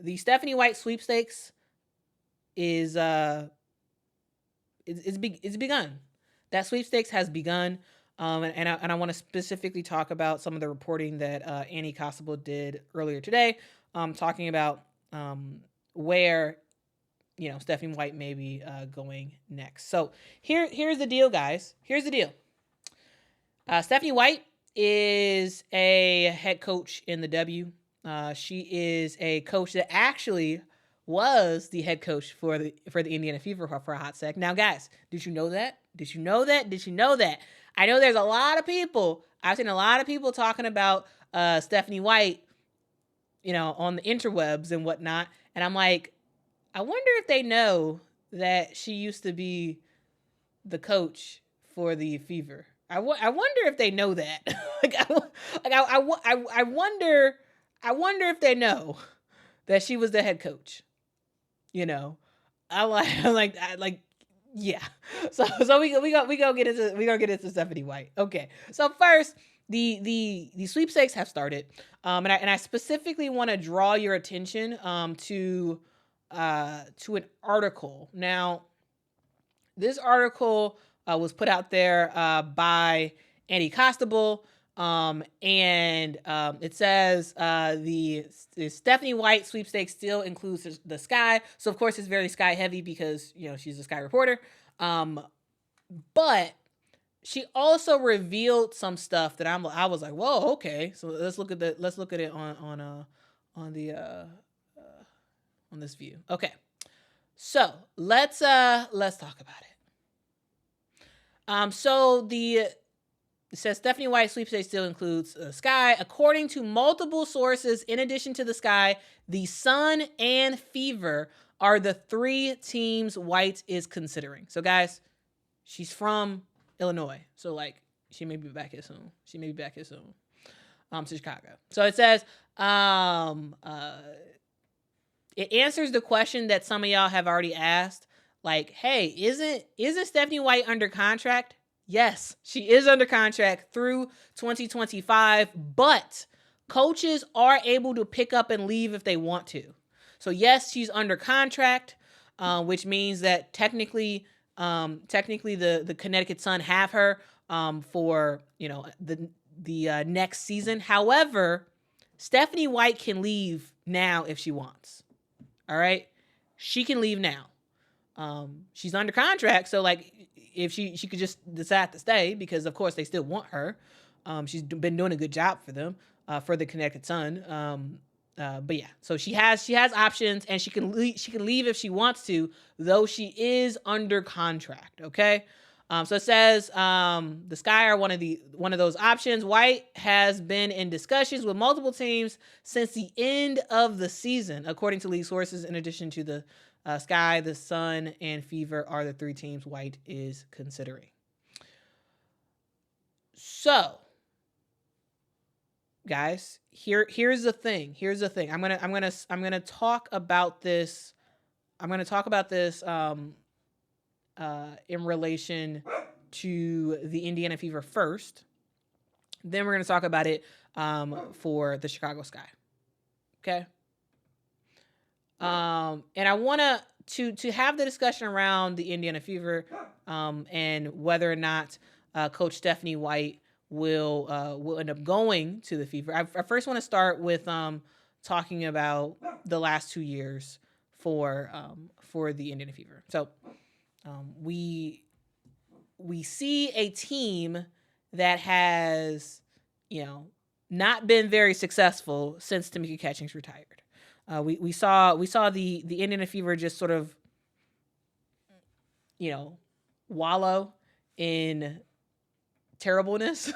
the Stephanie White sweepstakes is it's begun. That sweepstakes has begun. And I want to specifically talk about some of the reporting that Annie Costable did earlier today, talking about where Stephanie White may be going next. So here's the deal, guys. Here's the deal. Stephanie White is a head coach in the W. She is a coach that actually was the head coach for the Indiana Fever for a hot sec. Now, guys, did you know that? Did you know that? Did you know that? I know there's a lot of people. I've seen a lot of people talking about Stephanie White, on the interwebs and whatnot. And I'm like, I wonder if they know that she used to be the coach for the Fever. I wonder if they know that. I wonder if they know that she was the head coach. Yeah. So we gonna get into Stephanie White. Okay. So first, the sweepstakes have started, and I specifically want to draw your attention to an article. Now, this article was put out there by Annie Costable, and it says the Stephanie White sweepstakes still includes the Sky. So of course it's very Sky heavy because she's a Sky reporter. But she also revealed some stuff that I was like, whoa, okay. So let's look at it on this view. Okay. So let's talk about it. It says Stephanie White sweepstakes still includes Sky. According to multiple sources, in addition to the Sky, the Sun and Fever are the 3 teams White is considering. So guys, she's from Illinois. So she may be back here soon. To Chicago. So it says, it answers the question that some of y'all have already asked. Hey, isn't Stephanie White under contract? Yes, she is under contract through 2025, but coaches are able to pick up and leave if they want to. So yes, she's under contract, which means that technically the Connecticut Sun have her for the next season. However, Stephanie White can leave now if she wants. All right, she can leave now. She's under contract, so if she could just decide to stay, because of course they still want her. She's been doing a good job for them, for the Connecticut Sun. But yeah, so she has options, and she can leave if she wants to, though she is under contract. Okay. So it says the Sky are one of those options. White has been in discussions with multiple teams since the end of the season, according to league sources. In addition to the Sky, the Sun, and Fever are the 3 teams White is considering. So, guys, here's the thing. I'm gonna talk about this. In relation to the Indiana Fever first. Then we're gonna talk about it for the Chicago Sky. Okay. And I want to have the discussion around the Indiana Fever and whether or not Coach Stephanie White will end up going to the Fever. I first want to start with talking about the last 2 years for the Indiana Fever. So we see a team that has not been very successful since Tamika Catchings retired. We saw the Indiana Fever just sort of wallow in terribleness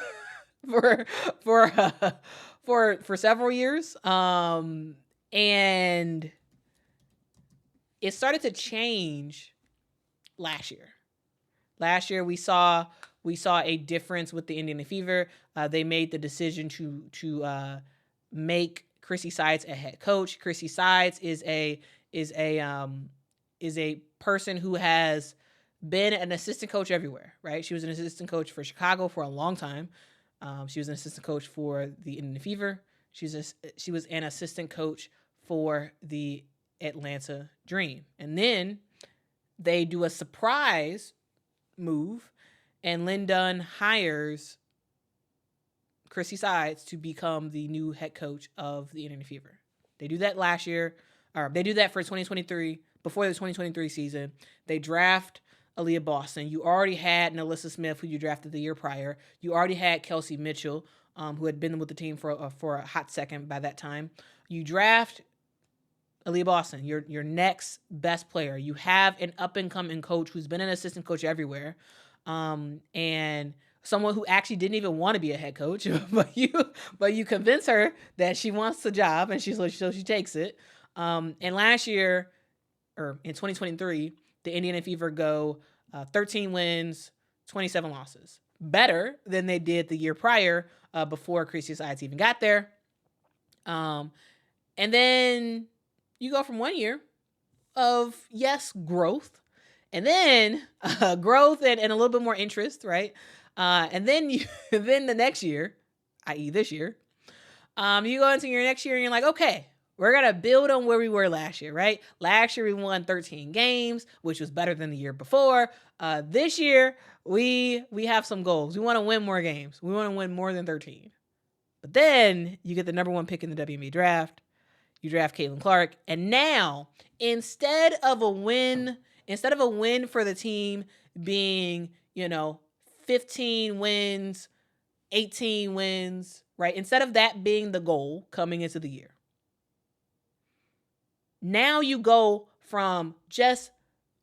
for several years, and it started to change last year. Last year we saw a difference with the Indiana Fever. They made the decision to make Chrissy Sides a head coach. Chrissy Sides is a person who has been an assistant coach everywhere, right? She was an assistant coach for Chicago for a long time. She was an assistant coach for the Indiana Fever. She was an assistant coach for the Atlanta Dream. And then they do a surprise move, and Lynn Dunn hires Chrissy Sides to become the new head coach of the Indiana Fever. They do that last year, or they do that for 2023, before the 2023 season. They draft Aaliyah Boston. You already had Nalissa Smith, who you drafted the year prior. You already had Kelsey Mitchell, who had been with the team for a hot second by that time. You draft Aaliyah Boston, your next best player. You have an up-and-coming coach who's been an assistant coach everywhere, and someone who actually didn't even want to be a head coach, but you convince her that she wants the job, and so she takes it. And last year, or in 2023, the Indiana Fever go 13 wins, 27 losses. Better than they did the year prior, before Chrissy Sides even got there. And then you go from 1 year of, yes, growth, and then growth and a little bit more interest, right? And then then the next year, i.e. this year, you go into your next year and you're like, okay, we're going to build on where we were last year, right? Last year we won 13 games, which was better than the year before. This year we have some goals. We want to win more games. We want to win more than 13. But then you get the number 1 pick in the WNBA draft. You draft Caitlin Clark, and now instead of a win for the team being, 15 wins, 18 wins, right? Instead of that being the goal coming into the year, now you go from just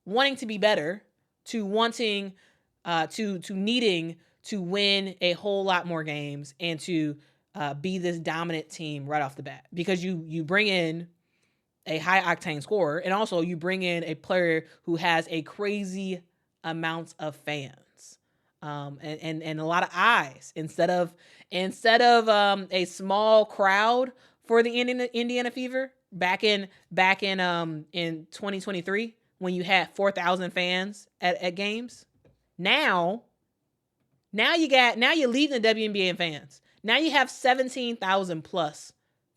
wanting to be better to wanting to needing to win a whole lot more games and to be this dominant team right off the bat, because you bring in a high octane scorer, and also you bring in a player who has a crazy amount of fans, and a lot of eyes instead of a small crowd for the Indiana Fever back in 2023 when you had 4,000 fans at games. Now you're leading the WNBA in fans. Now you have 17,000 plus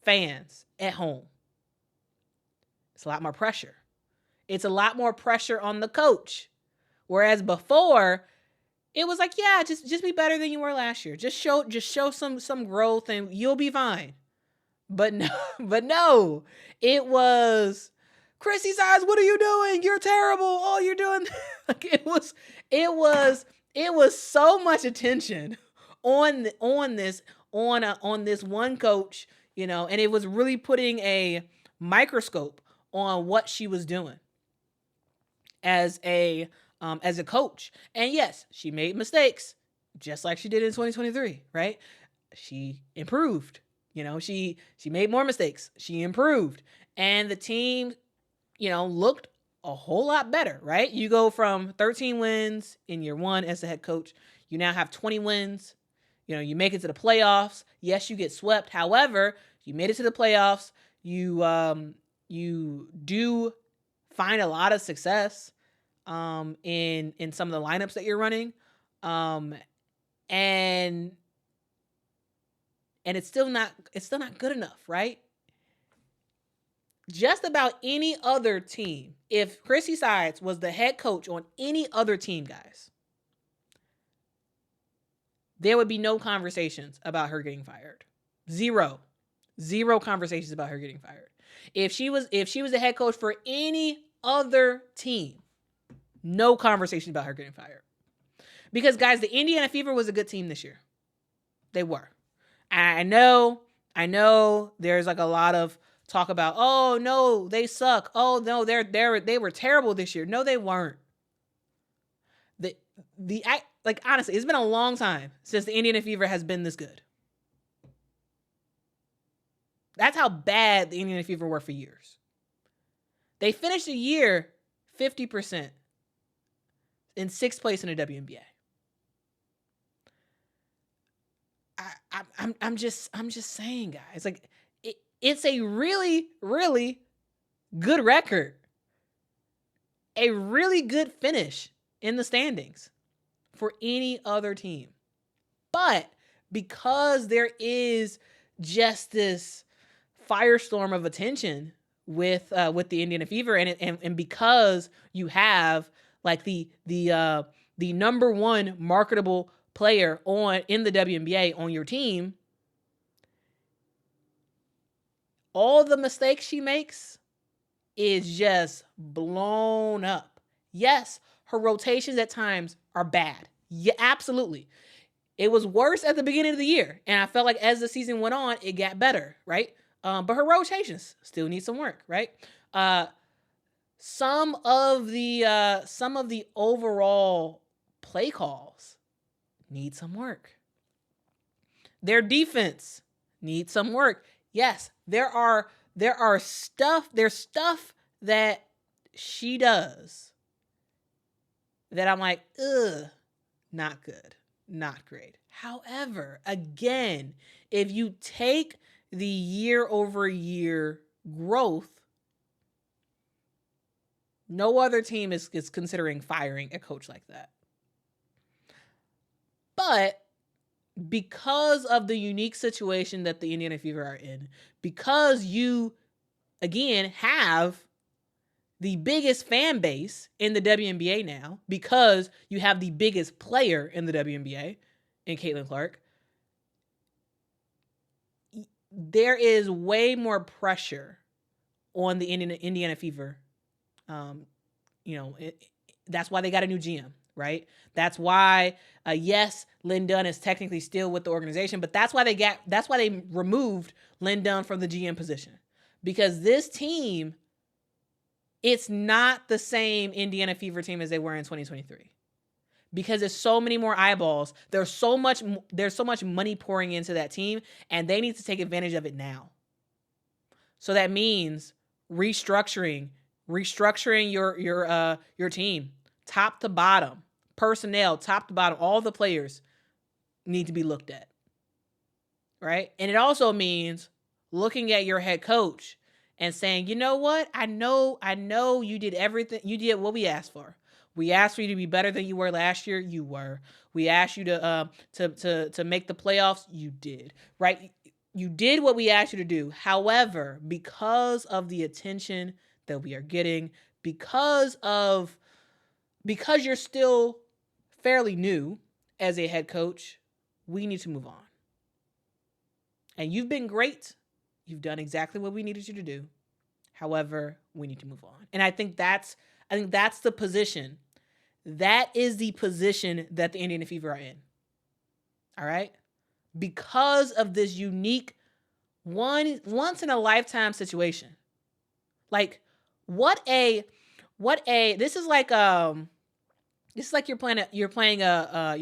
fans at home. It's a lot more pressure. It's a lot more pressure on the coach. Whereas before, it was like, yeah, just be better than you were last year. Just show some growth and you'll be fine. But no, it was, Chrissy Sides, what are you doing? You're terrible. Oh, you're doing like it was so much attention on this one coach, and it was really putting a microscope on what she was doing as a coach. And yes, she made mistakes just like she did in 2023, right? She improved. She made more mistakes. She improved. And the team, looked a whole lot better, right? You go from 13 wins in year 1 as the head coach. You now have 20 wins. You make it to the playoffs. Yes, you get swept. However, you made it to the playoffs. You do find a lot of success in some of the lineups that you're running. And it's still not good enough, right? Just about any other team, if Chrissy Sides was the head coach on any other team, guys, there would be no conversations about her getting fired. Zero conversations about her getting fired. If she was the head coach for any other team, no conversation about her getting fired. Because, guys, the Indiana Fever was a good team this year. They were. I know there's like a lot of talk about, oh no, they suck. Oh no, they were terrible this year. No, they weren't. Honestly, it's been a long time since the Indiana Fever has been this good. That's how bad the Indiana Fever were for years. They finished the year 50% in 6th place in the WNBA. I'm just saying, guys, like it's a really, really good record. A really good finish in the standings for any other team. But because there is just this firestorm of attention with the Indiana Fever, and because you have like the number one marketable player in the WNBA on your team, all the mistakes she makes is just blown up. Yes, her rotations at times are bad. Yeah, absolutely. It was worse at the beginning of the year, and I felt like as the season went on, it got better, right? But her rotations still need some work, right? Some of the overall play calls need some work. Their defense needs some work. Yes, there's stuff that she does that I'm like, ugh, not good, not great. However, again, if you take the year-over-year growth, no other team is considering firing a coach like that. But because of the unique situation that the Indiana Fever are in, because you, again, have the biggest fan base in the WNBA now, because you have the biggest player in the WNBA in Caitlin Clark, there is way more pressure on the Indiana Fever. That's why they got a new GM, right? That's why, yes, Lynn Dunn is technically still with the organization, but that's why they removed Lynn Dunn from the GM position, because this team, it's not the same Indiana Fever team as they were in 2023, because there's so many more eyeballs. There's so much money pouring into that team, and they need to take advantage of it now. So that means restructuring your team, top to bottom, personnel, top to bottom, all the players need to be looked at, right? And it also means looking at your head coach and saying, you know what? I know you did everything. You did what we asked for. We asked for you to be better than you were last year. You were. We asked you to make the playoffs. You did, right? You did what we asked you to do. However, because of the attention that we are getting, because you're still fairly new as a head coach, we need to move on. And you've been great. You've done exactly what we needed you to do. However, we need to move on. And I think that's the position. That is the position that the Indiana Fever are in. All right? Because of this unique once in a lifetime situation. Like this is like you're playing a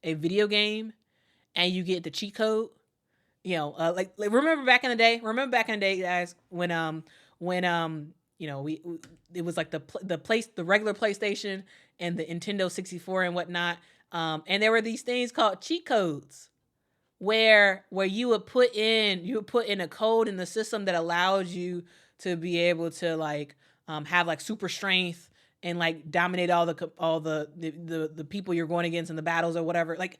video game and you get the cheat code. Like remember back in the day, guys, when it was like the regular PlayStation and the Nintendo 64 and whatnot. And there were these things called cheat codes where you would put in a code in the system that allowed you to be able to like have like super strength and like dominate all the people you're going against in the battles or whatever. Like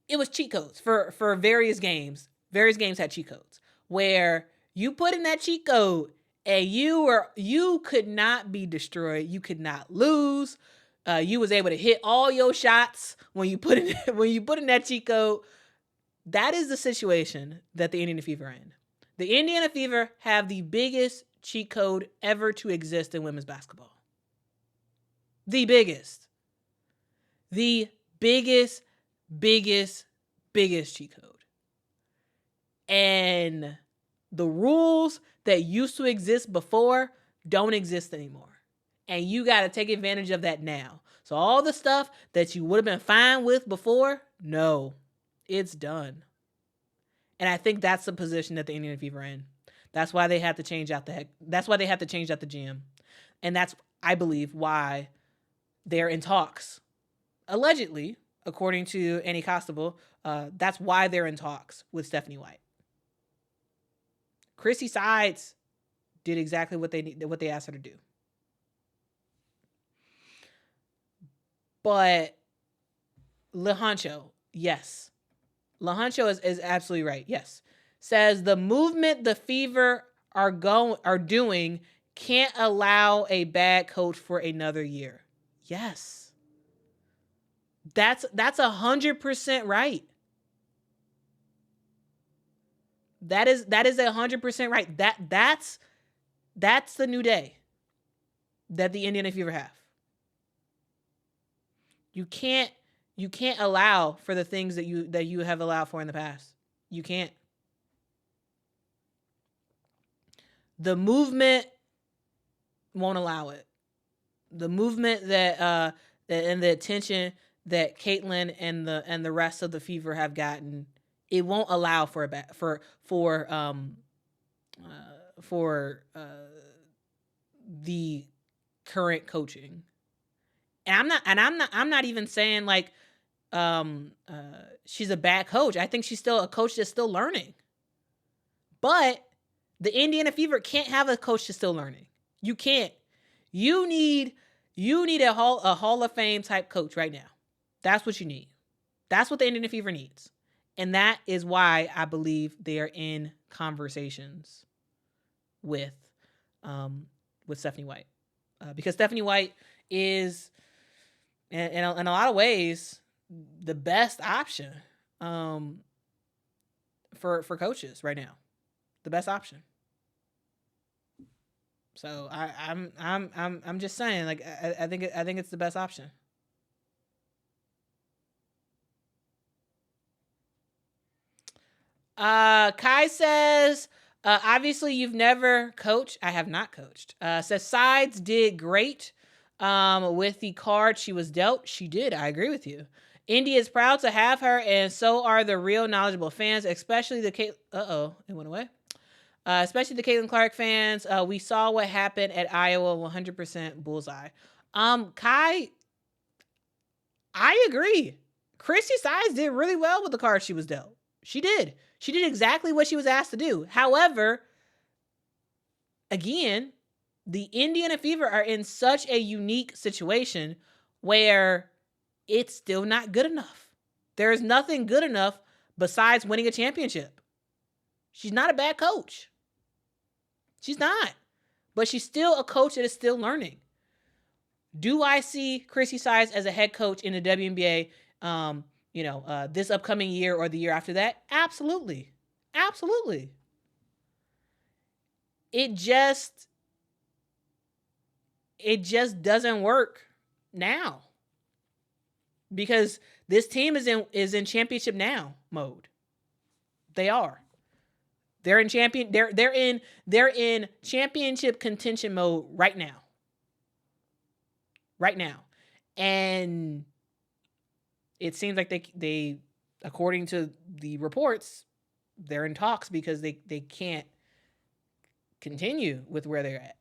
it was cheat codes for various games. Various games had cheat codes where you put in that cheat code and you could not be destroyed. You could not lose. You was able to hit all your shots when you put in that cheat code. That is the situation that the Indiana Fever are in. The Indiana Fever have the biggest cheat code ever to exist in women's basketball. The biggest. The biggest cheat code. And the rules that used to exist before don't exist anymore. And you got to take advantage of that now. So all the stuff that you would have been fine with before, no, it's done. And I think that's the position that the Indiana Fever are in. That's why they had to change out the GM. And that's, I believe, why they're in talks. Allegedly, according to Annie Costabile, that's why they're in talks with Stephanie White. Chrissy Sides did exactly what they asked her to do. But LaHancho, yes. LaHancho is absolutely right. Yes. Says the movement the Fever are doing can't allow a bad coach for another year. Yes. That's 100% right. That is 100% right. That's the new day that the Indiana Fever have. You can't allow for the things that you have allowed for in the past. You can't. The movement won't allow it. The movement that and the attention that Caitlin and the rest of the Fever have gotten, it won't allow for the current coaching. And I'm not even saying like she's a bad coach. I think she's still a coach that's still learning. But the Indiana Fever can't have a coach that's still learning. You can't. You need a Hall of Fame type coach right now. That's what you need. That's what the Indiana Fever needs. And that is why I believe they are in conversations with Stephanie White. Because Stephanie White is, in a lot of ways, the best option for coaches right now. The best option. So I'm just saying, like, I think it's the best option. Kai says, obviously you've never coached. I have not coached. Says Sides did great with the card she was dealt. She did. I agree with you. Indy is proud to have her, and so are the real knowledgeable fans, especially the it went away. Especially the Caitlin Clark fans. We saw what happened at Iowa, 100% bullseye. Kai, I agree. Christy Sides did really well with the card she was dealt. She did. She did exactly what she was asked to do. However, again, the Indiana Fever are in such a unique situation where it's still not good enough. There is nothing good enough besides winning a championship. She's not a bad coach. She's not. But she's still a coach that is still learning. Do I see Chrissy Sides as a head coach in the WNBA this upcoming year or the year after that? Absolutely. Absolutely. It just doesn't work now. Because this team is in championship now mode. They are. They're in championship contention mode right now. Right now. And it seems like they according to the reports, they're in talks because they can't continue with where they're at.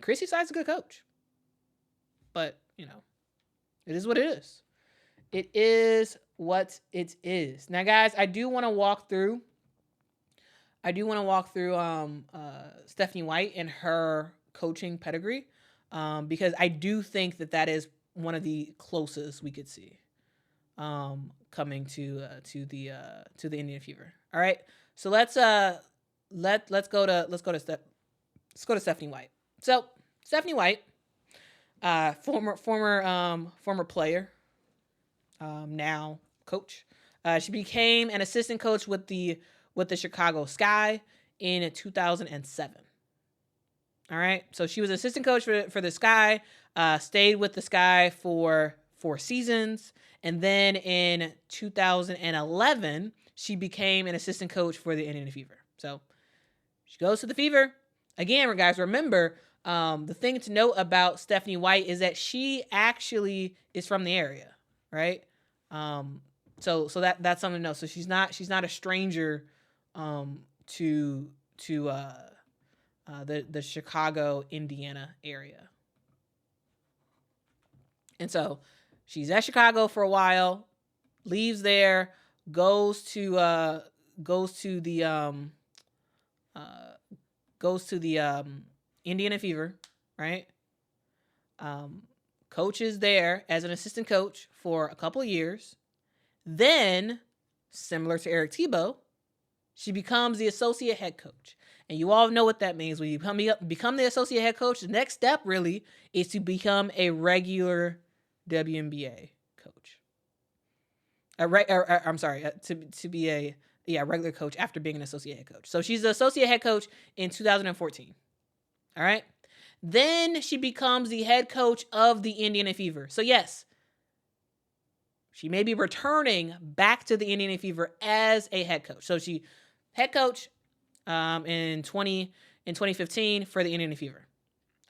Chrissy Sides is a good coach. But, it is what it is. It is what it is. Now, guys, I do want to walk through Stephanie White and her coaching pedigree because I do think that is one of the closest we could see coming to the Indiana Fever. All right, so let's go to Stephanie White. So Stephanie White, former player, now coach. She became an assistant coach with the Chicago Sky in 2007. All right, so she was assistant coach for the Sky. Stayed with the Sky for 4 seasons, and then in 2011 she became an assistant coach for the Indiana Fever. So she goes to the Fever again. Guys, remember the thing to note about Stephanie White is that she actually is from the area, right? So that's something to know. So she's not a stranger to the Chicago, Indiana area. And so she's at Chicago for a while, leaves there, goes to the Indiana Fever, right? Coaches there as an assistant coach for a couple of years. Then, similar to Eric Tebow, she becomes the associate head coach. And you all know what that means. When you become the associate head coach, the next step really is to become a regular WNBA coach. To be a regular coach after being an associate head coach. So she's the associate head coach in 2014. All right. Then she becomes the head coach of the Indiana Fever. So yes, she may be returning back to the Indiana Fever as a head coach. So she head coach in 2015 for the Indiana Fever.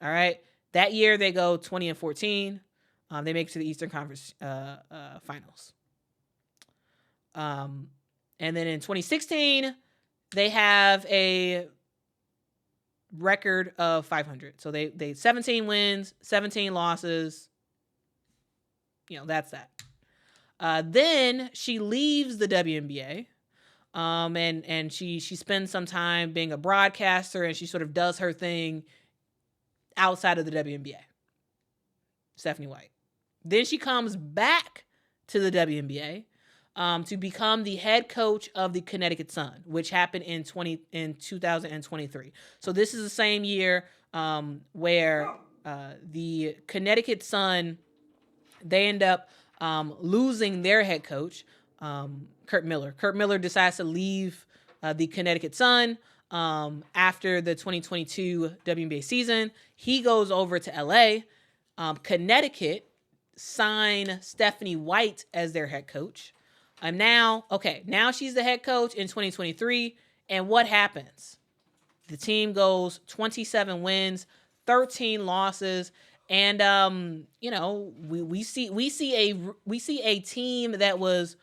All right. That year they go 20-14. They make it to the Eastern Conference Finals. And then in 2016, they have a record of 500. So they 17 wins, 17 losses. That's that. Then she leaves the WNBA. And she spends some time being a broadcaster, and she sort of does her thing outside of the WNBA. Stephanie White. Then she comes back to the WNBA to become the head coach of the Connecticut Sun, which happened in 2023. So this is the same year where the Connecticut Sun, they end up losing their head coach, Curt Miller. Curt Miller decides to leave the Connecticut Sun after the 2022 WNBA season. He goes over to LA. Connecticut sign Stephanie White as their head coach. Now she's the head coach in 2023. And what happens? The team goes 27 wins, 13 losses. And we see a team that was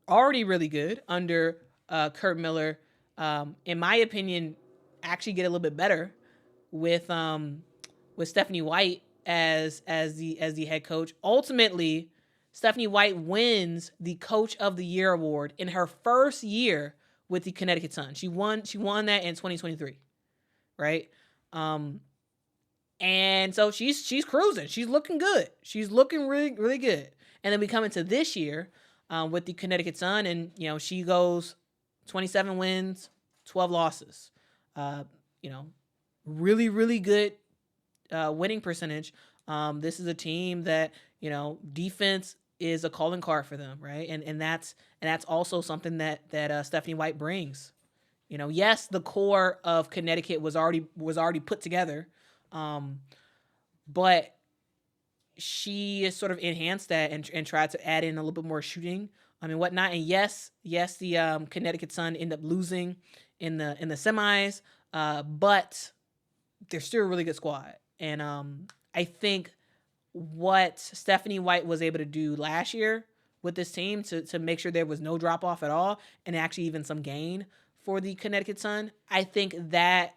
already really good under Curt Miller. In my opinion, actually get a little bit better with Stephanie White as the head coach. Ultimately, Stephanie White wins the Coach of the Year award in her first year with the Connecticut Sun. She won that in 2023, right? And so she's cruising. She's looking good. She's looking really, really good. And then we come into this year with the Connecticut Sun, and she goes 27 wins, 12 losses. Really, really good winning percentage. This is a team that defense is a calling card for them, right? And that's also something that Stephanie White brings. Yes, the core of Connecticut was already put together. But she sort of enhanced that and tried to add in a little bit more shooting, and whatnot. And yes, the Connecticut Sun end up losing in the semis, but they're still a really good squad. And I think what Stephanie White was able to do last year with this team to make sure there was no drop off at all, and actually even some gain for the Connecticut Sun, I think that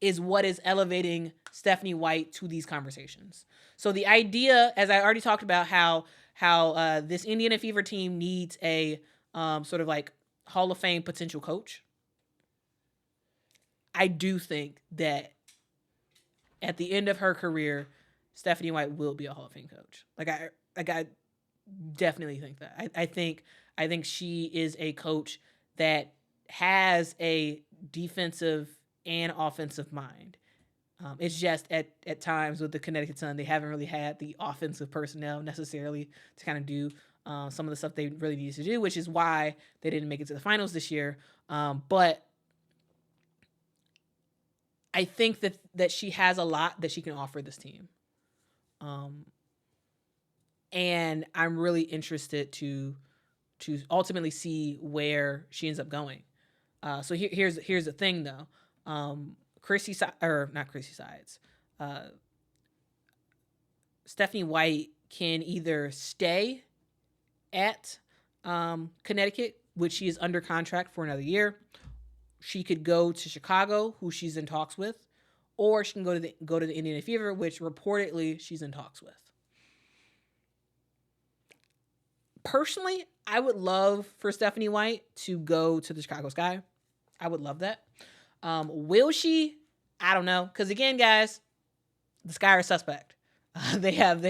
is what is elevating Stephanie White to these conversations. So the idea, as I already talked about, how this Indiana Fever team needs a sort of like Hall of Fame potential coach. I do think that at the end of her career, Stephanie White will be a Hall of Fame coach. I definitely think that. I think she is a coach that has a defensive and offensive mind. It's just at times with the Connecticut Sun, they haven't really had the offensive personnel necessarily to kind of do some of the stuff they really needed to do, which is why they didn't make it to the finals this year. But I think that she has a lot that she can offer this team. And I'm really interested to ultimately see where she ends up going. So here's the thing though. Stephanie White can either stay at Connecticut, which she is under contract for another year. She could go to Chicago, who she's in talks with, or she can go to the Indiana Fever, which reportedly she's in talks with. Personally, I would love for Stephanie White to go to the Chicago Sky. I would love that. Will she? I don't know. Because again, guys, the Sky are suspect. They have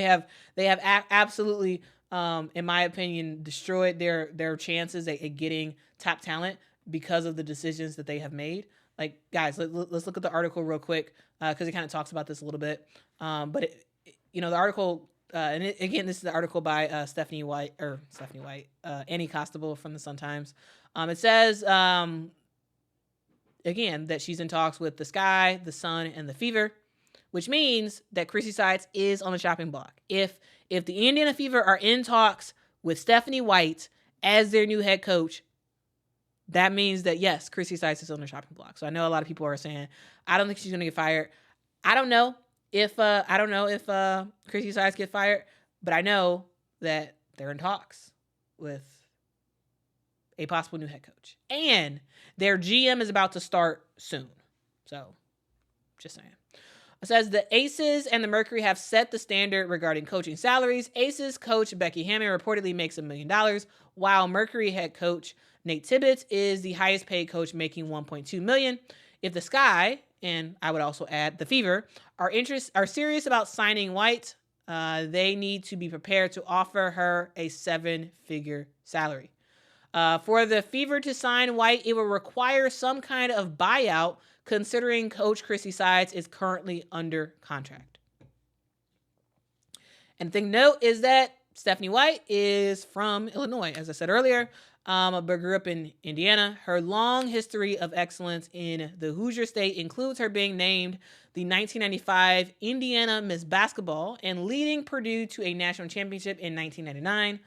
absolutely, in my opinion, destroyed their chances at getting top talent because of the decisions that they have made. Like, guys, let's look at the article real quick because it kind of talks about this a little bit. But the article, again, this is the article by Annie Costable from the Sun-Times. It says, again, that she's in talks with the Sky, the Sun, and the Fever, which means that Chrissy Sides is on the chopping block. If the Indiana Fever are in talks with Stephanie White as their new head coach, that means that, yes, Chrissy Sides is on the chopping block. So I know a lot of people are saying, I don't think she's going to get fired. I don't know if Chrissy Sides get fired, but I know that they're in talks with a possible new head coach. And their GM is about to start soon. So, just saying. It says the Aces and the Mercury have set the standard regarding coaching salaries. Aces coach Becky Hammon reportedly makes $1 million, while Mercury head coach Nate Tibbetts is the highest paid coach, making $1.2 million. If the Sky, and I would also add the Fever, are serious about signing White, they need to be prepared to offer her a 7-figure salary. For the Fever to sign White, it will require some kind of buyout, considering Coach Chrissy Sides is currently under contract. And the thing to note is that Stephanie White is from Illinois, as I said earlier, but grew up in Indiana. Her long history of excellence in the Hoosier State includes her being named the 1995 Indiana Miss Basketball and leading Purdue to a national championship in 1999.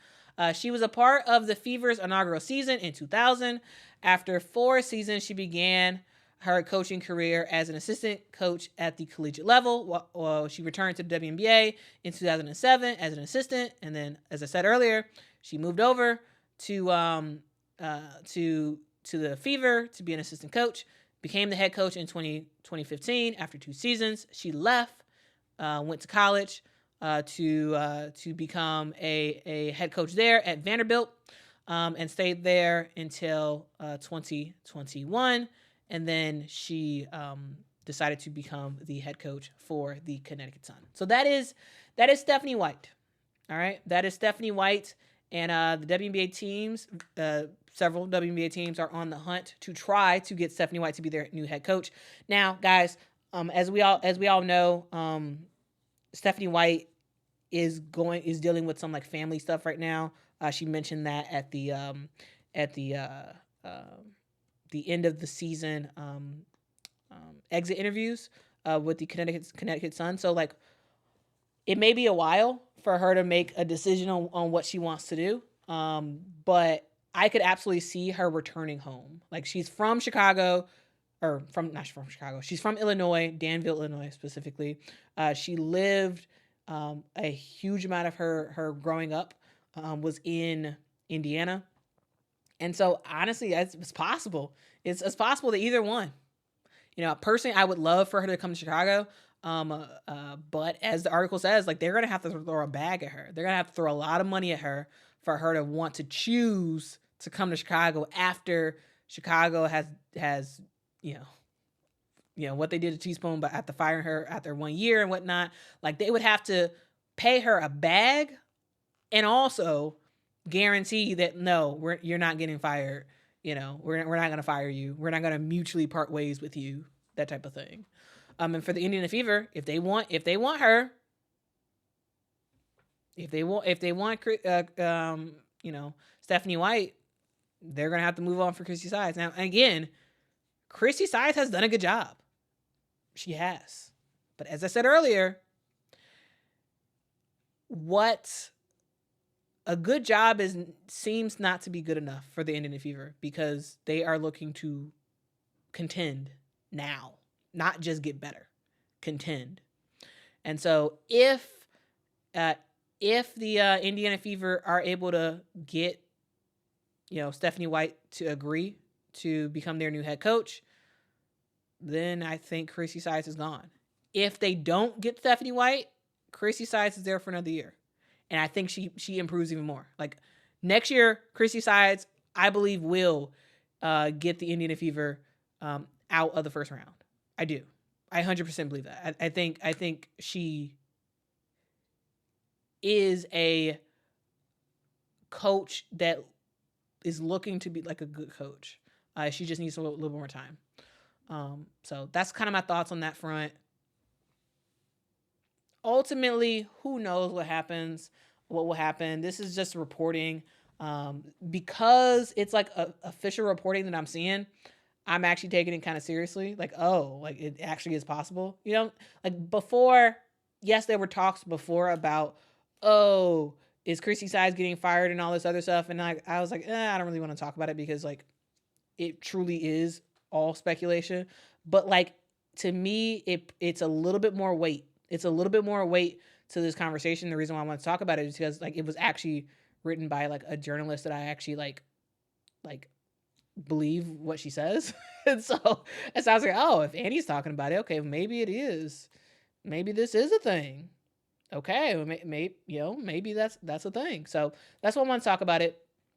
She was a part of the Fever's inaugural season in 2000. After 4 seasons, she began her coaching career as an assistant coach at the collegiate level. While she returned to the WNBA in 2007 as an assistant, and then, as I said earlier, she moved over to the Fever to be an assistant coach. Became the head coach in 2015 after 2 seasons. She left, went to college to become a head coach there at Vanderbilt, and stayed there until 2021. And then she decided to become the head coach for the Connecticut Sun. So that is Stephanie White. All right, that is Stephanie White, and the WNBA teams, several WNBA teams are on the hunt to try to get Stephanie White to be their new head coach. Now, guys, as we all know, Stephanie White is dealing with some like family stuff right now. She mentioned that at the end of the season exit interviews with the Connecticut Sun. So like, it may be a while for her to make a decision on what she wants to do. But I could absolutely see her returning home. Like, she's from Chicago, not from Chicago. She's from Illinois, Danville, Illinois specifically. She lived a huge amount of her growing up was in Indiana. And so, honestly, it's possible. It's possible that either one. Personally, I would love for her to come to Chicago. But as the article says, like, they're going to have to throw a bag at her. They're going to have to throw a lot of money at her for her to want to choose to come to Chicago after Chicago has what they did to Teaspoon, but after firing her after 1 year and whatnot. Like, they would have to pay her a bag and also guarantee that, no, you're not getting fired. We're not going to fire you. We're not going to mutually part ways with you. That type of thing. And for the Indiana Fever, if they want her, if they want Stephanie White, they're going to have to move on for Chrissy Sides. Now, again, Chrissy Sides has done a good job. She has. But as I said earlier, what a good job seems not to be good enough for the Indiana Fever, because they are looking to contend now, not just get better, contend. And so if the Indiana Fever are able to get Stephanie White to agree to become their new head coach, then I think Chrissy Sides is gone. If they don't get Stephanie White, Chrissy Sides is there for another year. And I think she improves even more. Like, next year, Chrissy Sides, I believe, will get the Indiana Fever out of the first round. I do. I 100% believe that. I think she is a coach that is looking to be like a good coach. She just needs a little more time. So that's kind of my thoughts on that front. Ultimately, who knows what will happen. This is just reporting. Because it's like official reporting that I'm seeing, I'm actually taking it kind of seriously. Like, oh, like it actually is possible. You know, like before, yes, there were talks before about, oh, is Chrissy Sides getting fired and all this other stuff. And I was like, I don't really want to talk about it because like it truly is all speculation. But like to me, it's a little bit more weight. It's a little bit more weight to this conversation. The reason why I want to talk about it is because like it was actually written by like a journalist that I actually like believe what she says. And so I was like, oh, if Annie's talking about it, okay, maybe it is. Maybe this is a thing. Okay, maybe maybe that's a thing. So that's what I want to talk about it.